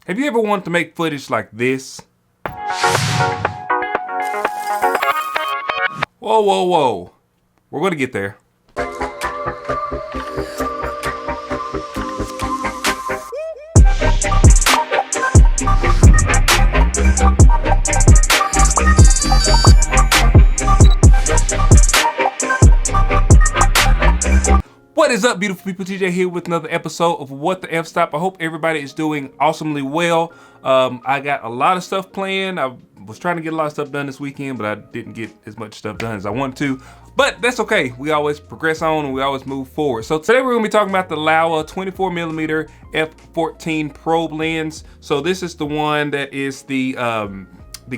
Have you ever wanted to make footage like this? Whoa, whoa, whoa. We're gonna get there. What is up, beautiful people? TJ here with another episode of What the F Stop. I hope everybody is doing awesomely well. I got a lot of stuff planned. I was trying to get a lot of stuff done this weekend, but I didn't get as much stuff done as I wanted to. But that's okay. We always progress on and we always move forward. So today we're gonna be talking about the Laowa 24mm f14 probe lens. So this is the one that is the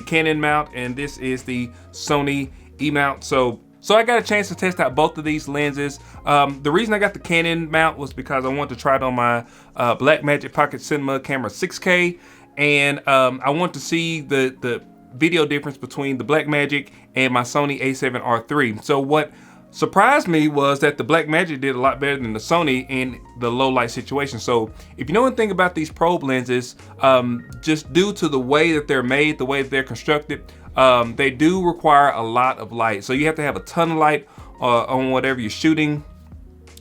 Canon mount, and this is the Sony E mount. So I got a chance to test out both of these lenses. The reason I got the Canon mount was because I wanted to try it on my Blackmagic Pocket Cinema Camera 6K, and I want to see the video difference between the Blackmagic and my Sony a7R III. So what surprised me was that the Blackmagic did a lot better than the Sony in the low light situation. So if you know anything about these probe lenses, just due to the way that they're made, the way that they're constructed, they do require a lot of light. So you have to have a ton of light on whatever you're shooting.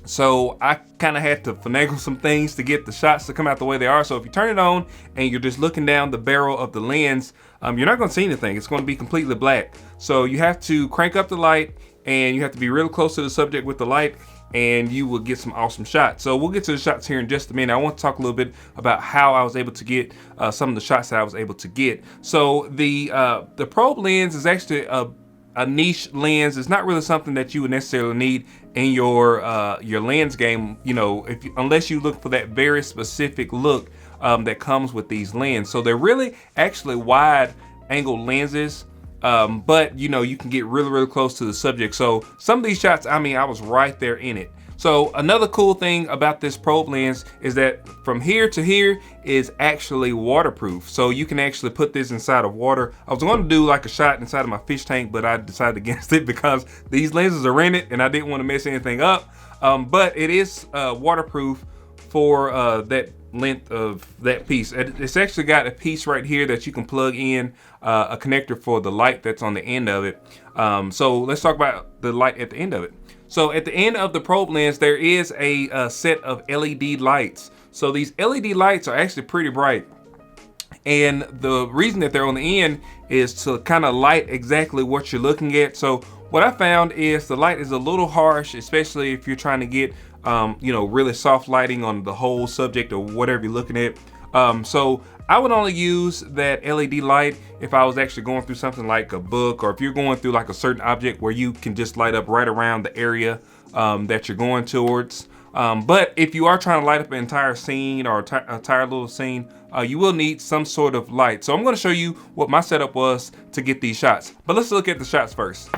So I kind of had to finagle some things to get the shots to come out the way they are. So if you turn it on and you're just looking down the barrel of the lens, you're not going to see anything. It's going to be completely black. So you have to crank up the light and you have to be real close to the subject with the light, and you will get some awesome shots. So we'll get to the shots here in just a minute. I want to talk a little bit about how I was able to get some of the shots that I was able to get. So the probe lens is actually a niche lens. It's not really something that you would necessarily need in your lens game, you know, unless you look for that very specific look that comes with these lenses. So they're really actually wide angle lenses, but you know, you can get really close to the subject. So some of these shots, I mean, I was right there in it. So another cool thing about this probe lens is that from here to here is actually waterproof. So you can actually put this inside of water. I was going to do like a shot inside of my fish tank, but I decided against it because these lenses are in it and I didn't want to mess anything up. But it is waterproof for that length of that piece. It's actually got a piece right here that you can plug in a connector for the light that's on the end of it. So let's talk about the light at the end of it. So at the end of the probe lens, there is a set of LED lights. So these LED lights are actually pretty bright. And the reason that they're on the end is to kind of light exactly what you're looking at. So what I found is the light is a little harsh, especially if you're trying to get, you know, really soft lighting on the whole subject or whatever you're looking at. So I would only use that LED light if I was actually going through something like a book, or if you're going through like a certain object where you can just light up right around the area that you're going towards. But if you are trying to light up an entire scene or a entire little scene, you will need some sort of light. So I'm going to show you what my setup was to get these shots. But let's look at the shots first.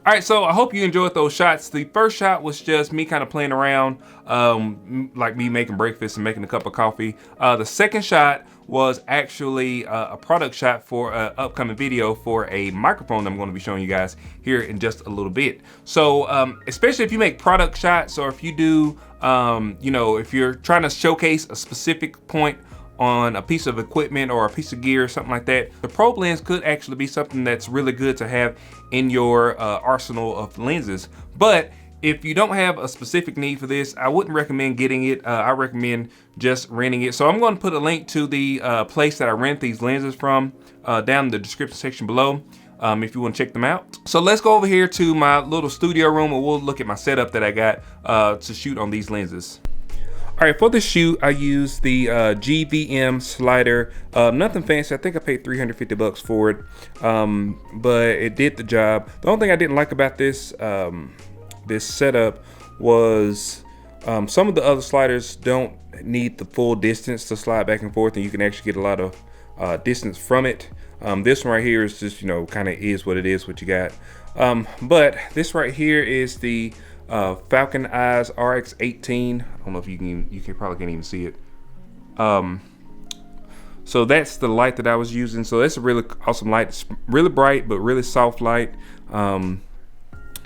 All right, so I hope you enjoyed those shots. The first shot was just me kind of playing around, like me making breakfast and making a cup of coffee. The second shot was actually a product shot for an upcoming video for a microphone that I'm going to be showing you guys here in just a little bit. So especially if you make product shots, or if you do, you know, if you're trying to showcase a specific point on a piece of equipment or a piece of gear or something like that, the probe lens could actually be something that's really good to have in your arsenal of lenses. But if you don't have a specific need for this, I wouldn't recommend getting it. I recommend just renting it. So I'm going to put a link to the place that I rent these lenses from down in the description section below if you want to check them out. So let's go over here to my little studio room, and we'll look at my setup that I got to shoot on these lenses. All right, for this shoot, I used the GVM slider. Nothing fancy. I think I paid 350 bucks for it, but it did the job. The only thing I didn't like about this this setup was some of the other sliders don't need the full distance to slide back and forth, and you can actually get a lot of distance from it. This one right here is just, you know, kind of is what it is, what you got. But this right here is the Falcon Eyes RX18. I don't know if you can probably can't even see it. So that's the light that I was using. So that's a really awesome light. It's really bright but really soft light,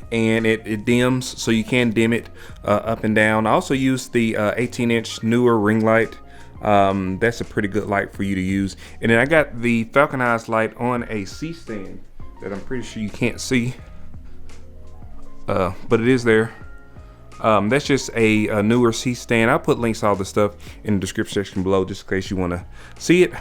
and it dims, so you can dim it up and down. I also used the 18-inch newer ring light. That's a pretty good light for you to use. And then I got the Falcon Eyes light on a C-stand that I'm pretty sure you can't see. But it is there. That's just a newer C-stand. I'll put links to all the stuff in the description section below just in case you want to see it.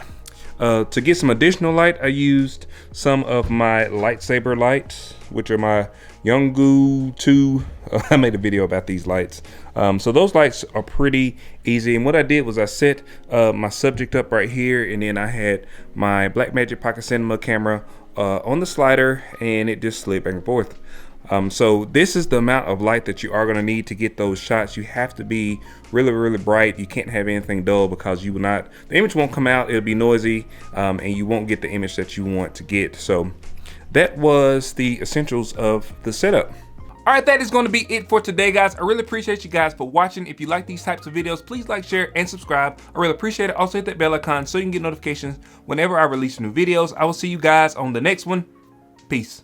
To get some additional light, I used some of my lightsaber lights, which are my Yongu 2. I made a video about these lights. So those lights are pretty easy. And what I did was I set my subject up right here, and then I had my Blackmagic Pocket Cinema camera on the slider, and it just slid back and forth. So this is the amount of light that you are going to need to get those shots. You have to be really, really bright. You can't have anything dull, because you will not, the image won't come out, it'll be noisy, and you won't get the image that you want to get. So that was the essentials of the setup. All right, that is going to be it for today, guys. I really appreciate you guys for watching. If you like these types of videos, please like, share, and subscribe. I really appreciate it. Also hit that bell icon so you can get notifications whenever I release new videos. I will see you guys on the next one. Peace.